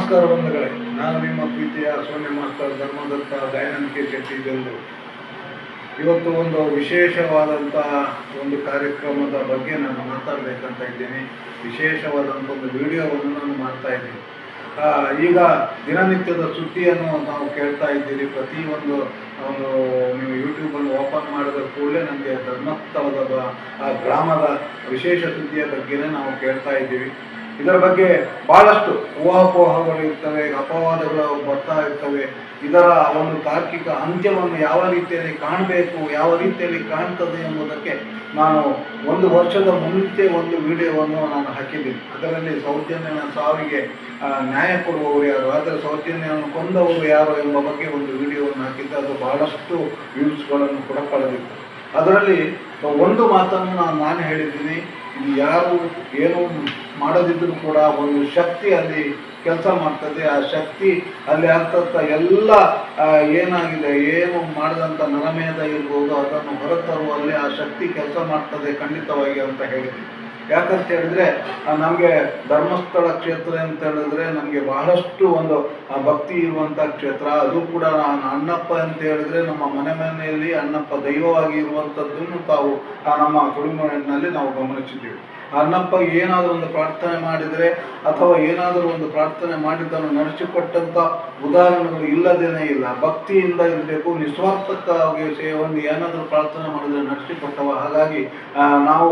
ನಮಸ್ಕಾರ ಬಂಧುಗಳೇ, ನಾನು ನಿಮ್ಮ ಪ್ರೀತಿಯ ಸೋನ್ಯ ಮಾಸ್ಟರ್ ಧರ್ಮದತ್ತ ದಯಾನಂದ ಶೆಟ್ಟಿ ಜಲ್ಲು. ಇವತ್ತು ಒಂದು ವಿಶೇಷವಾದಂಥ ಒಂದು ಕಾರ್ಯಕ್ರಮದ ಬಗ್ಗೆ ನಾನು ಮಾತಾಡಬೇಕಂತ ಇದ್ದೀನಿ. ವಿಶೇಷವಾದಂಥ ಒಂದು ವಿಡಿಯೋವನ್ನು ನಾನು ಮಾಡ್ತಾ ಇದ್ದೀನಿ. ಈಗ ದಿನನಿತ್ಯದ ಸುದ್ದಿಯನ್ನು ನಾವು ಕೇಳ್ತಾ ಇದ್ದೀರಿ. ಪ್ರತಿಯೊಂದು ನೀವು ಯೂಟ್ಯೂಬನ್ನು ಓಪನ್ ಮಾಡಿದ ಕೂಡಲೇ ನಮಗೆ ಧರ್ಮಸ್ಥಳದ ಆ ಗ್ರಾಮದ ವಿಶೇಷ ಸುದ್ದಿಯ ಬಗ್ಗೆನೇ ನಾವು ಕೇಳ್ತಾ ಇದ್ದೀವಿ. ಇದರ ಬಗ್ಗೆ ಭಾಳಷ್ಟು ಊಹಾಪೋಹಗಳು ಇರ್ತವೆ, ಅಪವಾದಗಳು ಬರ್ತಾ ಇರ್ತವೆ. ಇದರ ಒಂದು ತಾರ್ಕಿಕ ಅಂತ್ಯವನ್ನು ಯಾವ ರೀತಿಯಲ್ಲಿ ಕಾಣಬೇಕು, ಯಾವ ರೀತಿಯಲ್ಲಿ ಕಾಣ್ತದೆ ಎಂಬುದಕ್ಕೆ ನಾನು ಒಂದು ವರ್ಷದ ಮುಂಚೆ ಒಂದು ವಿಡಿಯೋವನ್ನು ನಾನು ಹಾಕಿದ್ದೀನಿ. ಅದರಲ್ಲಿ ಸೌಜನ್ಯನ ಸಾವಿಗೆ ನ್ಯಾಯ ಕೊಡುವವರು ಯಾರು, ಆದರೆ ಸೌಜನ್ಯವನ್ನು ಕೊಂದವರು ಯಾರು ಎಂಬ ಬಗ್ಗೆ ಒಂದು ವಿಡಿಯೋವನ್ನು ಹಾಕಿದ್ದೆ. ಅದು ಬಹಳಷ್ಟು ವ್ಯೂಸ್ಗಳನ್ನು ಕೂಡ ಪಡೆದಿತ್ತು. ಅದರಲ್ಲಿ ಒಂದು ಮಾತನ್ನು ನಾನು ಹೇಳಿದ್ದೀನಿ, ಇದು ಯಾರು ಏನು ಮಾಡದಿದ್ದರೂ ಕೂಡ ಒಂದು ಶಕ್ತಿ ಅಲ್ಲಿ ಕೆಲಸ ಮಾಡ್ತದೆ. ಆ ಶಕ್ತಿ ಅಲ್ಲಿ ಆಗ್ತಕ್ಕ ಎಲ್ಲ ಏನಾಗಿದೆ, ಏನು ಮಾಡಿದಂಥ ನರಮೇಧ ಇರ್ಬೋದು, ಅದನ್ನು ಹೊರತರುವಲ್ಲಿ ಆ ಶಕ್ತಿ ಕೆಲಸ ಮಾಡ್ತದೆ ಖಂಡಿತವಾಗಿ ಅಂತ ಹೇಳಿದ್ದೀನಿ. ಯಾಕಂತ ಹೇಳಿದ್ರೆ ನಮಗೆ ಧರ್ಮಸ್ಥಳ ಕ್ಷೇತ್ರ ಅಂತ ಹೇಳಿದ್ರೆ ನಮಗೆ ಬಹಳಷ್ಟು ಒಂದು ಭಕ್ತಿ ಇರುವಂಥ ಕ್ಷೇತ್ರ. ಅದು ಕೂಡ ಅಣ್ಣಪ್ಪ ಅಂತ ಹೇಳಿದ್ರೆ ನಮ್ಮ ಮನೆಯಲ್ಲಿ ಅಣ್ಣಪ್ಪ ದೈವವಾಗಿ ಇರುವಂಥದ್ದನ್ನು ತಾವು ನಮ್ಮ ಕುಟುಂಬದಲ್ಲಿ ನಾವು ಗಮನಿಸಿದ್ದೀವಿ. ಅಣ್ಣಪ್ಪ ಏನಾದರೂ ಒಂದು ಪ್ರಾರ್ಥನೆ ಮಾಡಿದರೆ ಅಥವಾ ಏನಾದರೂ ಒಂದು ಪ್ರಾರ್ಥನೆ ಮಾಡಿದ್ದನ್ನು ನಡೆಸಿಕೊಟ್ಟಂಥ ಉದಾಹರಣೆಗಳು ಇಲ್ಲದೇನೇ ಇಲ್ಲ. ಭಕ್ತಿಯಿಂದ ಇರಬೇಕು, ನಿಸ್ವಾರ್ಥಕ್ಕಾಗಿ ಒಂದು ಏನಾದರೂ ಪ್ರಾರ್ಥನೆ ಮಾಡಿದರೆ ನಡೆಸಿಕೊಟ್ಟವ. ಹಾಗಾಗಿ ನಾವು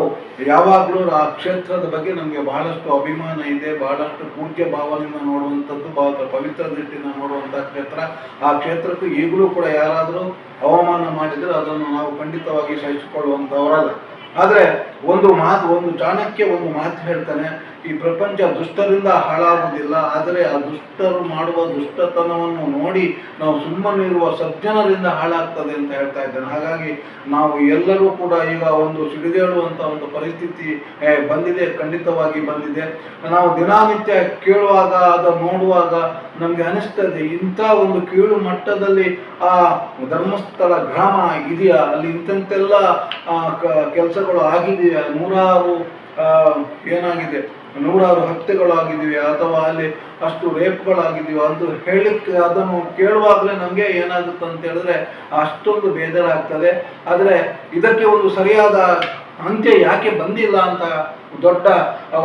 ಯಾವಾಗಲೂ ಆ ಕ್ಷೇತ್ರದ ಬಗ್ಗೆ ನಮಗೆ ಬಹಳಷ್ಟು ಅಭಿಮಾನ ಇದೆ, ಬಹಳಷ್ಟು ಪೂಜ್ಯ ಭಾವನೆಯಿಂದ ನೋಡುವಂಥದ್ದು, ಬಹಳ ಪವಿತ್ರ ದೃಷ್ಟಿಯಿಂದ ನೋಡುವಂಥ ಕ್ಷೇತ್ರ. ಆ ಕ್ಷೇತ್ರಕ್ಕೂ ಈಗಲೂ ಕೂಡ ಯಾರಾದರೂ ಅವಮಾನ ಮಾಡಿದರೆ ಅದನ್ನು ನಾವು ಖಂಡಿತವಾಗಿ ಸಹಿಸಿಕೊಳ್ಳುವಂಥವರಲ್ಲ. ಆದರೆ ಒಂದು ಚಾಣಕ್ಯ ಒಂದು ಮಾತು ಹೇಳ್ತಾನೆ, ಈ ಪ್ರಪಂಚ ದುಷ್ಟರಿಂದ ಹಾಳಾಗುವುದಿಲ್ಲ, ಆದರೆ ಆ ದುಷ್ಟರು ಮಾಡುವ ದುಷ್ಟತನವನ್ನು ನೋಡಿ ನಾವು ಸುಮ್ಮನಿರುವ ಸಜ್ಜನರಿಂದ ಹಾಳಾಗ್ತದೆ ಅಂತ ಹೇಳ್ತಾ ಇದ್ದಾನೆ. ಹಾಗಾಗಿ ನಾವು ಎಲ್ಲರೂ ಕೂಡ ಈಗ ಒಂದು ಸಿಡಿದೇಳುವಂಥ ಒಂದು ಪರಿಸ್ಥಿತಿ ಬಂದಿದೆ, ಖಂಡಿತವಾಗಿ ಬಂದಿದೆ. ನಾವು ದಿನನಿತ್ಯ ಕೇಳುವಾಗ ಅದನ್ನು ನೋಡುವಾಗ ನಮಗೆ ಅನಿಸ್ತದೆ, ಇಂಥ ಒಂದು ಕೀಳು ಮಟ್ಟದಲ್ಲಿ ಆ ಧರ್ಮಸ್ಥಳ ಗ್ರಾಮ ಇದೆಯಾ, ಅಲ್ಲಿ ಇಂಥೆಲ್ಲ ಕೆಲಸಗಳು ಆಗಿದೆಯಾ, ನೂರಾರು ಹತ್ಯೆಗಳಾಗಿದ್ದೀವಿ ಅಥವಾ ಅಲ್ಲಿ ಅಷ್ಟು ರೇಪ್ಗಳಾಗಿದ್ದೀವಿ ಅಂತ ಹೇಳಿಕ್ಕೆ ಅದನ್ನು ಕೇಳುವಾಗಲೇ ನಮಗೆ ಏನಾಗುತ್ತೆ ಅಂತ ಹೇಳಿದ್ರೆ ಅಷ್ಟೊಂದು ಬೇಜಾರಾಗ್ತದೆ. ಆದರೆ ಇದಕ್ಕೆ ಒಂದು ಸರಿಯಾದ ಅಂತ್ಯ ಯಾಕೆ ಬಂದಿಲ್ಲ ಅಂತ ದೊಡ್ಡ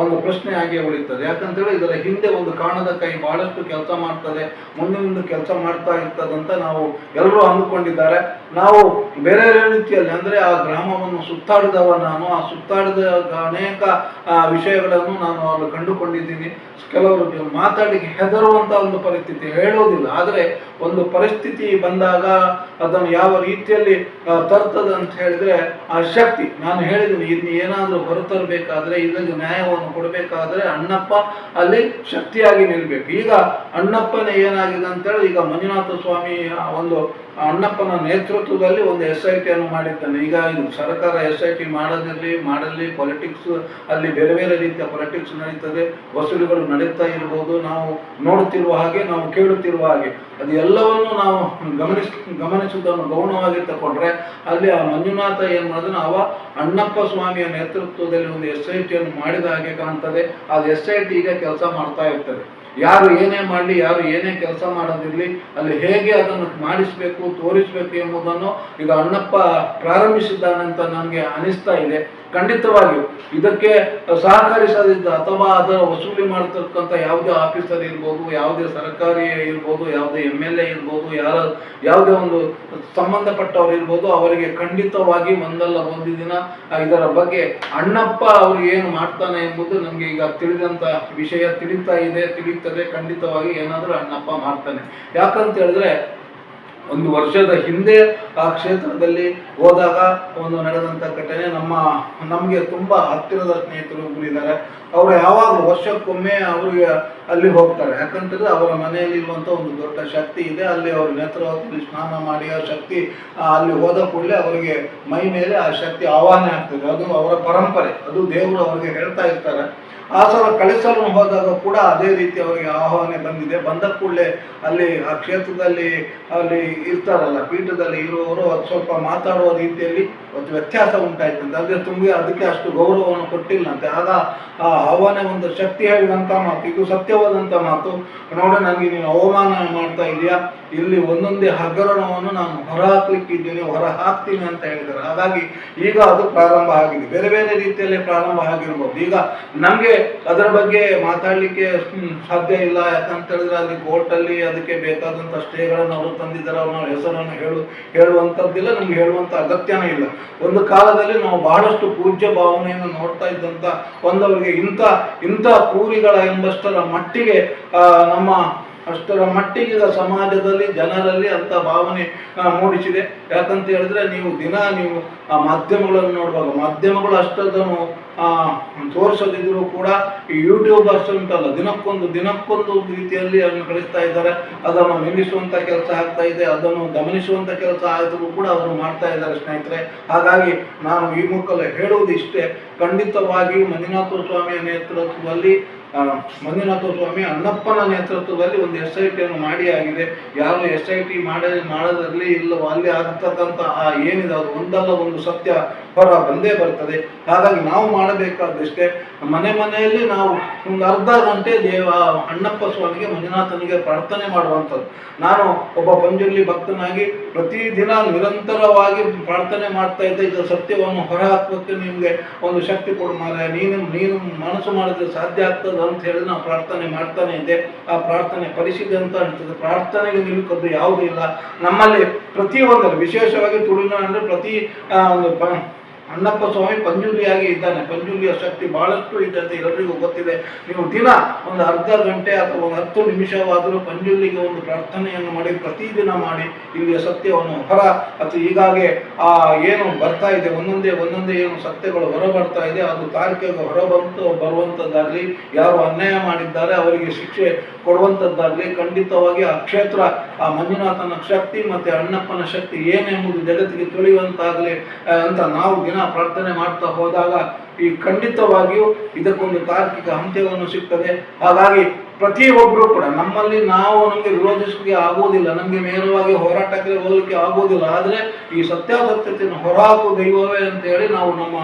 ಒಂದು ಪ್ರಶ್ನೆ ಆಗಿ ಉಳಿತದೆ. ಯಾಕಂತೇಳಿ ಇದರ ಹಿಂದೆ ಒಂದು ಕಾಣದ ಕೈ ಬಹಳಷ್ಟು ಕೆಲಸ ಮಾಡ್ತದೆ, ಮುಂದಿನಿಂದ ಕೆಲಸ ಮಾಡ್ತಾ ಇರ್ತದಂತ ನಾವು ಎಲ್ಲರೂ ಅಂದುಕೊಂಡಿದ್ದಾರೆ. ನಾವು ಬೇರೆ ರೀತಿಯಲ್ಲಿ ಅಂದರೆ ಆ ಗ್ರಾಮವನ್ನು ಸುತ್ತಾಡಿದವ ನಾನು, ಆ ಸುತ್ತಾಡಿದ ಅನೇಕ ವಿಷಯಗಳನ್ನು ನಾನು ಅಲ್ಲಿ ಕಂಡುಕೊಂಡಿದ್ದೀನಿ. ಕೆಲವರು ಮಾತಾಡಿ ಹೆದರುವಂಥ ಒಂದು ಪರಿಸ್ಥಿತಿ, ಹೇಳೋದಿಲ್ಲ, ಆದರೆ ಒಂದು ಪರಿಸ್ಥಿತಿ ಬಂದಾಗ ಅದನ್ನು ಯಾವ ರೀತಿಯಲ್ಲಿ ತರ್ತದೆ ಅಂತ ಹೇಳಿದ್ರೆ ಆ ಶಕ್ತಿ. ನಾನು ಹೇಳಿದ್ದೀನಿ, ಇನ್ನು ಏನಾದರೂ ಹೊರತರಬೇಕಾದ್ರೆ, ಇದಕ್ಕೆ ನ್ಯಾಯವನ್ನು ಕೊಡಬೇಕಾದ್ರೆ ಅಣ್ಣಪ್ಪ ಅಲ್ಲಿ ಶಕ್ತಿಯಾಗಿ ನಿಲ್ಬೇಕು. ಈಗ ಅಣ್ಣಪ್ಪನ ಏನಾಗಿದೆ ಅಂತೇಳಿ ಈಗ ಮಂಜುನಾಥ ಸ್ವಾಮಿ ಒಂದು ಅಣ್ಣಪ್ಪನ ನೇತೃತ್ವದಲ್ಲಿ ಒಂದು SIT ಅನ್ನು ಮಾಡಿದ್ದಾನೆ. ಈಗ ಇದು ಸರ್ಕಾರ SIT ಮಾಡಲಿ ಪೊಲಿಟಿಕ್ಸ್ ಅಲ್ಲಿ ಬೇರೆ ಬೇರೆ ರೀತಿಯ ಪೊಲಿಟಿಕ್ಸ್ ನಡೀತದೆ, ವಸೂಲಿಗಳು ನಡೀತಾ ಇರ್ಬೋದು, ನಾವು ನೋಡುತ್ತಿರುವ ಹಾಗೆ, ನಾವು ಕೇಳುತ್ತಿರುವ ಹಾಗೆ. ಅದು ಎಲ್ಲವನ್ನು ನಾವು ಗಮನಿಸುವುದನ್ನು ಗೌಣವಾಗಿ ತಗೊಂಡ್ರೆ ಅಲ್ಲಿ ಆ ಮಂಜುನಾಥ ಏನು ಮಾಡಿದ್ರೆ ಅವ ಅಣ್ಣಪ್ಪ ಸ್ವಾಮಿಯ ನೇತೃತ್ವದಲ್ಲಿ ಒಂದು SIT ಅನ್ನು ಮಾಡಿದ ಹಾಗೆ ಕಾಣ್ತದೆ. ಅದು SIT ಈಗ ಕೆಲಸ ಮಾಡ್ತಾ ಇರ್ತದೆ. ಯಾರು ಏನೇ ಮಾಡಲಿ, ಯಾರು ಏನೇ ಕೆಲಸ ಮಾಡೋದಿರಲಿ, ಅಲ್ಲಿ ಹೇಗೆ ಅದನ್ನು ಮಾಡಿಸಬೇಕು, ತೋರಿಸಬೇಕು ಎಂಬುದನ್ನು ಈಗ ಅಣ್ಣಪ್ಪ ಪ್ರಾರಂಭಿಸಿದ್ದಾನಂತ ನನಗೆ ಅನಿಸ್ತಾ ಇದೆ. ಖಂಡಿತವಾಗಿಯೂ ಇದಕ್ಕೆ ಸಹಕರಿಸದಿದ್ದ ಅಥವಾ ಅದರ ವಸೂಲಿ ಮಾಡತಕ್ಕಂಥ ಯಾವುದೇ ಆಫೀಸರ್ ಇರ್ಬೋದು, ಯಾವುದೇ ಸರ್ಕಾರಿ ಇರ್ಬೋದು, ಯಾವುದೇ MLA ಇರ್ಬೋದು, ಯಾವುದೇ ಒಂದು ಸಂಬಂಧಪಟ್ಟವರು ಇರ್ಬೋದು, ಅವರಿಗೆ ಖಂಡಿತವಾಗಿ ಒಂದಲ್ಲ ಒಂದು ದಿನ ಇದರ ಬಗ್ಗೆ ಅಣ್ಣಪ್ಪ ಅವರು ಏನು ಮಾಡ್ತಾನೆ ಎಂಬುದು ನಮಗೆ ಈಗ ತಿಳಿದಂಥ ವಿಷಯ ತಿಳಿಯುತ್ತದೆ. ಖಂಡಿತವಾಗಿ ಏನಾದರೂ ಅಣ್ಣಪ್ಪ ಮಾಡ್ತಾನೆ. ಯಾಕಂತ ಹೇಳಿದ್ರೆ ಒಂದು ವರ್ಷದ ಹಿಂದೆ ಆ ಕ್ಷೇತ್ರದಲ್ಲಿ ಹೋದಾಗ ಒಂದು ನಡೆದಂಥ ಘಟನೆ, ನಮಗೆ ತುಂಬ ಹತ್ತಿರದ ಸ್ನೇಹಿತರು ಇದ್ದಾರೆ. ಅವರು ಯಾವಾಗಲೂ ವರ್ಷಕ್ಕೊಮ್ಮೆ ಅವರಿಗೆ ಅಲ್ಲಿ ಹೋಗ್ತಾರೆ. ಯಾಕಂತಂದರೆ ಅವರ ಮನೆಯಲ್ಲಿರುವಂಥ ಒಂದು ದೊಡ್ಡ ಶಕ್ತಿ ಇದೆ. ಅಲ್ಲಿ ಅವ್ರ ನೇತೃತ್ವದಲ್ಲಿ ಸ್ನಾನ ಮಾಡಿ ಆ ಶಕ್ತಿ ಅಲ್ಲಿ ಹೋದ ಕೂಡಲೇ ಅವರಿಗೆ ಮೈ ಮೇಲೆ ಆ ಶಕ್ತಿ ಆವಾಹನೆ ಆಗ್ತದೆ. ಅದು ಅವರ ಪರಂಪರೆ, ಅದು ದೇವರು ಅವರಿಗೆ ಹೇಳ್ತಾ ಇರ್ತಾರೆ. ಆ ಸಲ ಕಳಿಸಲು ಹೋದಾಗ ಕೂಡ ಅದೇ ರೀತಿ ಅವರಿಗೆ ಆಹ್ವಾನ ಬಂದಿದೆ. ಬಂದ ಕೂಡಲೇ ಅಲ್ಲಿ ಆ ಕ್ಷೇತ್ರದಲ್ಲಿ ಅಲ್ಲಿ ಇರ್ತಾರಲ್ಲ ಪೀಠದಲ್ಲಿ ಇರುವವರು ಅದು ಸ್ವಲ್ಪ ಮಾತಾಡುವ ರೀತಿಯಲ್ಲಿ ಒಂದು ವ್ಯತ್ಯಾಸ ಉಂಟಾಯ್ತಂತೆ. ಅಂದರೆ ಅದಕ್ಕೆ ಅಷ್ಟು ಗೌರವವನ್ನು ಕೊಟ್ಟಿಲ್ಲಂತೆ. ಆಗ ಅವನೇ ಒಂದು ಶಕ್ತಿ ಹೇಳಿದಂಥ ಮಾತು, ಇದು ಸತ್ಯವಾದಂಥ ಮಾತು. ನೋಡಿ, ನನಗೆ ನೀನು ಅವಮಾನ ಮಾಡ್ತಾ ಇದೆಯಾ, ಇಲ್ಲಿ ಒಂದೊಂದೇ ಹಗರಣವನ್ನು ನಾನು ಹೊರ ಹಾಕ್ಲಿಕ್ಕಿದ್ದೀನಿ, ಹೊರ ಹಾಕ್ತೀನಿ ಅಂತ ಹೇಳಿದ್ದಾರೆ. ಹಾಗಾಗಿ ಈಗ ಅದು ಪ್ರಾರಂಭ ಆಗಿದೆ, ಬೇರೆ ಬೇರೆ ರೀತಿಯಲ್ಲಿ ಪ್ರಾರಂಭ ಆಗಿರ್ಬೋದು. ಈಗ ನಮಗೆ ಅದರ ಬಗ್ಗೆ ಮಾತಾಡಲಿಕ್ಕೆ ಸಾಧ್ಯ ಇಲ್ಲ. ಯಾಕಂತ ಹೇಳಿದ್ರೆ ಅಲ್ಲಿ ಕೋರ್ಟಲ್ಲಿ ಅದಕ್ಕೆ ಬೇಕಾದಂಥ ಸ್ಟೇಗಳನ್ನು ಅವರು ತಂದಿದ್ದಾರೆ. ಅವ್ರ ಹೆಸರನ್ನು ಹೇಳುವಂಥದ್ದಿಲ್ಲ, ನಮ್ಗೆ ಹೇಳುವಂಥ ಅಗತ್ಯನೇ ಇಲ್ಲ. ಒಂದು ಕಾಲದಲ್ಲಿ ನಾವು ಬಹಳಷ್ಟು ಪೂಜ್ಯ ಭಾವನೆಯನ್ನು ನೋಡ್ತಾ ಇದ್ದಂಥ ಒಂದವರಿಗೆ ಇಂಥ ಕ್ರೂರಿಗಳ ಎಂಬಷ್ಟರ ಮಟ್ಟಿಗೆ ಅಷ್ಟರ ಮಟ್ಟಿಗೆ ಸಮಾಜದಲ್ಲಿ ಜನರಲ್ಲಿ ಅಂತ ಭಾವನೆ ಮೂಡಿಸಿದೆ. ಯಾಕಂತ ಹೇಳಿದ್ರೆ ನೀವು ಆ ಮಾಧ್ಯಮಗಳನ್ನು ನೋಡುವಾಗ ಮಾಧ್ಯಮಗಳು ಅಷ್ಟದನ್ನು ತೋರಿಸದಿದ್ರು ಕೂಡ ಈ ಯೂಟ್ಯೂಬರ್ಸ್ ಉಂಟಲ್ಲ, ದಿನಕ್ಕೊಂದು ರೀತಿಯಲ್ಲಿ ಅದನ್ನು ಕಳಿಸ್ತಾ ಇದ್ದಾರೆ. ಅದನ್ನು ನಿಲ್ಲಿಸುವಂಥ ಕೆಲಸ ಆಗ್ತಾ ಇದೆ, ಅದನ್ನು ಗಮನಿಸುವಂಥ ಕೆಲಸ ಆದರೂ ಕೂಡ ಅವರು ಮಾಡ್ತಾ ಇದ್ದಾರೆ ಸ್ನೇಹಿತರೆ. ಹಾಗಾಗಿ ನಾನು ಈ ಮೂಲಕ ಹೇಳುವುದು ಇಷ್ಟೇ, ಖಂಡಿತವಾಗಿಯೂ ಮಂಜುನಾಥ ಸ್ವಾಮಿಯ ನೇತೃತ್ವದಲ್ಲಿ ಅಣ್ಣಪ್ಪನ ನೇತೃತ್ವದಲ್ಲಿ ಒಂದು SIT ಮಾಡಿ ಆಗಿದೆ. ಯಾರು SIT ಮಾಡದಿರಲಿ ಇಲ್ಲವೋ ಅಲ್ಲಿ ಆಗತಕ್ಕಂಥ ಏನಿದೆ ಅದು ಒಂದಲ್ಲ ಒಂದು ಸತ್ಯ ಹೊರ ಬಂದೇ ಬರ್ತದೆ. ಹಾಗಾಗಿ ನಾವು ಮಾಡಬೇಕಾದಷ್ಟೇ, ಮನೆಯಲ್ಲಿ ನಾವು ಒಂದು ಅರ್ಧ ಗಂಟೆ ಅಣ್ಣಪ್ಪ ಸ್ವಾಮಿಗೆ ಮಂಜುನಾಥನಿಗೆ ಪ್ರಾರ್ಥನೆ ಮಾಡುವಂಥದ್ದು. ನಾನು ಒಬ್ಬ ಪಂಜುರ್ಲಿ ಭಕ್ತನಾಗಿ ಪ್ರತಿದಿನ ನಿರಂತರವಾಗಿ ಪ್ರಾರ್ಥನೆ ಮಾಡ್ತಾ ಇದ್ದೆ. ಇದು ಸತ್ಯವನ್ನು ಹೊರ ಹಾಕೋಕ್ಕೆ ನಿಮಗೆ ಒಂದು ಶಕ್ತಿ ಕೊಡು ಮಾರಾಯ, ನೀನು ಮನಸ್ಸು ಮಾಡಿದ್ರೆ ಸಾಧ್ಯ ಆಗ್ತದೆ ಅಂತ ಹೇಳಿ ನಾವು ಪ್ರಾರ್ಥನೆ ಮಾಡ್ತಾನೆ ಇದ್ದೆ. ಆ ಪ್ರಾರ್ಥನೆ ಫಲಿಸಿದೆ ಅಂತ ಅನಿಸ್ತದೆ. ಪ್ರಾರ್ಥನೆಗೆ ನಿಲ್ಲುವುದು ಯಾವುದೂ ಇಲ್ಲ ನಮ್ಮಲ್ಲಿ. ಪ್ರತಿಯೊಂದರಲ್ಲಿ ವಿಶೇಷವಾಗಿ ತುಳುನಾಡಿನಲ್ಲಿ ಪ್ರತಿ ಒಂದು ಅಣ್ಣಪ್ಪ ಸ್ವಾಮಿ ಪಂಜುರ್ಲಿಯಾಗಿ ಇದ್ದಾನೆ. ಪಂಜುರ್ಲಿಯ ಶಕ್ತಿ ಬಹಳಷ್ಟು ಇದೆ ಅಂತ ಎಲ್ಲರಿಗೂ ಗೊತ್ತಿದೆ. ನೀವು ದಿನ ಒಂದು ಅರ್ಧ ಗಂಟೆ ಅಥವಾ ಒಂದು 10 ನಿಮಿಷವಾದರೂ ಪಂಜುರ್ಲಿಗೆ ಒಂದು ಪ್ರಾರ್ಥನೆಯನ್ನು ಮಾಡಿ ಪ್ರತಿದಿನ ಮಾಡಿ ಇಲ್ಲಿಯ ಸತ್ಯವನ್ನು ಹೊರ ಅಥವಾ ಹೀಗಾಗಿ ಏನು ಬರ್ತಾ ಇದೆ ಒಂದೊಂದೇ ಏನು ಸತ್ಯಗಳು ಹೊರ ಬರ್ತಾ ಇದೆ ಅದು ತಾರ್ಕಿಕ ಬರುವಂಥದ್ದಾಗಲಿ, ಯಾರು ಅನ್ಯಾಯ ಮಾಡಿದ್ದಾರೆ ಅವರಿಗೆ ಶಿಕ್ಷೆ ಕೊಡುವಂಥದ್ದಾಗಲಿ, ಖಂಡಿತವಾಗಿ ಆ ಕ್ಷೇತ್ರ ಆ ಮಂಜುನಾಥನ ಶಕ್ತಿ ಮತ್ತು ಅಣ್ಣಪ್ಪನ ಶಕ್ತಿ ಏನೆಂಬುದು ಜಗತ್ತಿಗೆ ತಿಳಿಯುವಂತಾಗಲಿ ಅಂತ ನಾವು ದಿನ ಪ್ರಾರ್ಥನೆ ಮಾಡ್ತಾ ಹೋದಾಗ ಈ ಖಂಡಿತವಾಗಿಯೂ ಇದಕ್ಕೊಂದು ತಾರ್ಕಿಕ ಅಂತ್ಯವನ್ನು ಸಿಗ್ತದೆ. ಹಾಗಾಗಿ ಪ್ರತಿಯೊಬ್ಬರು ಕೂಡ ನಮಗೆ ವಿರೋಧಿಸಲಿಕ್ಕೆ ಆಗುವುದಿಲ್ಲ, ನಮಗೆ ನೇರವಾಗಿ ಹೋರಾಟಕ್ಕೆ ಹೋಗಲಿಕ್ಕೆ ಆಗುವುದಿಲ್ಲ. ಆದರೆ ಈ ಸತ್ಯಾಸತ್ಯತೆಯನ್ನು ಹೊರಹಾಕುವ ದೈವವೇ ಅಂತ ಹೇಳಿ ನಾವು ನಮ್ಮ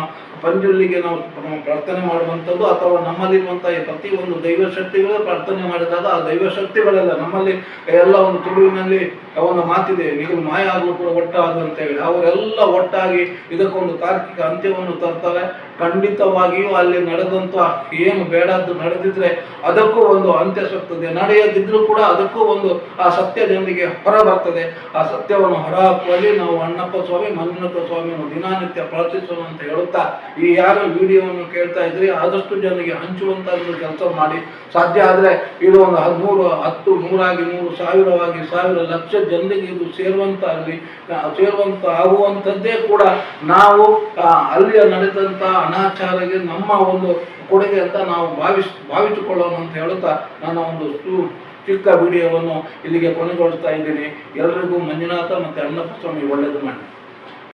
ಪಂಜುರ್ಲಿಗೆ ನಾವು ಪ್ರಾರ್ಥನೆ ಮಾಡುವಂಥದ್ದು, ಅಥವಾ ನಮ್ಮಲ್ಲಿರುವಂತಹ ಪ್ರತಿಯೊಂದು ದೈವ ಶಕ್ತಿಗಳು ಪ್ರಾರ್ಥನೆ ಮಾಡಿದಾಗ ಆ ದೈವ ಶಕ್ತಿಗಳೆಲ್ಲ ನಮ್ಮಲ್ಲಿ ಎಲ್ಲ ಒಂದು ತುಳುವಿನಲ್ಲಿ ಒಂದು ಮಾತಿದೆ, ನೀವು ಮಾಯ ಆಗಲು ಕೂಡ ಒಟ್ಟಾಗು ಅಂತ ಹೇಳಿ ಅವರೆಲ್ಲ ಒಟ್ಟಾಗಿ ಇದಕ್ಕೊಂದು ತಾರ್ಕಿಕ ಅಂತ್ಯವನ್ನು ತರ್ತಾರೆ. ಖಂಡಿತವಾಗಿಯೂ ಅಲ್ಲಿ ನಡೆದಂಥ ಏನು ಬೇಡದ್ದು ನಡೆದಿದ್ರೆ ಅದಕ್ಕೂ ಒಂದು ಅಂತ್ಯ ಸಿಗ್ತದೆ, ನಡೆಯದಿದ್ರೂ ಕೂಡ ಅದಕ್ಕೂ ಒಂದು ಆ ಸತ್ಯದೊಂದಿಗೆ ಹೊರ ಬರ್ತದೆ. ಆ ಸತ್ಯವನ್ನು ಹೊರಹಾಕುವಲ್ಲಿ ನಾವು ಅಣ್ಣಪ್ಪ ಸ್ವಾಮಿ ಮಂಜುನಾಥ ಸ್ವಾಮಿಯನ್ನು ದಿನನಿತ್ಯ ಪ್ರಾರ್ಥಿಸೋಣ ಅಂತ ಹೇಳುತ್ತಾ, ಈ ಯಾರು ವಿಡಿಯೋವನ್ನು ಕೇಳ್ತಾ ಇದ್ರಿ ಆದಷ್ಟು ಜನರಿಗೆ ಹಂಚುವಂತಾದ ಕೆಲಸ ಮಾಡಿ. ಸಾಧ್ಯ ಆದರೆ ಇದು ಒಂದು 100, 10, 100 1,000 1,000 ಲಕ್ಷ ಜನರಿಗೆ ಇದು ಸೇರುವಂತ ಆಗುವಂಥದ್ದೇ ಕೂಡ ನಾವು ಅಲ್ಲಿಯ ನಡೆದಂಥ ಅನಾಚಾರಕ್ಕೆ ನಮ್ಮ ಒಂದು ಕೊಡುಗೆ ಅಂತ ನಾವು ಭಾವಿಸಿಕೊಳ್ಳೋಣ ಅಂತ ಹೇಳುತ್ತಾ ನನ್ನ ಒಂದು ಚಿಕ್ಕ ವಿಡಿಯೋವನ್ನು ಇಲ್ಲಿಗೆ ಕೊನೆಗೊಳಿಸ್ತಾ ಇದ್ದೀನಿ. ಎಲ್ಲರಿಗೂ ಮಂಜುನಾಥ ಮತ್ತು ಅಣ್ಣಪ್ಪ ಸ್ವಾಮಿ ಒಳ್ಳೆಯದು ಮಾಡಿ.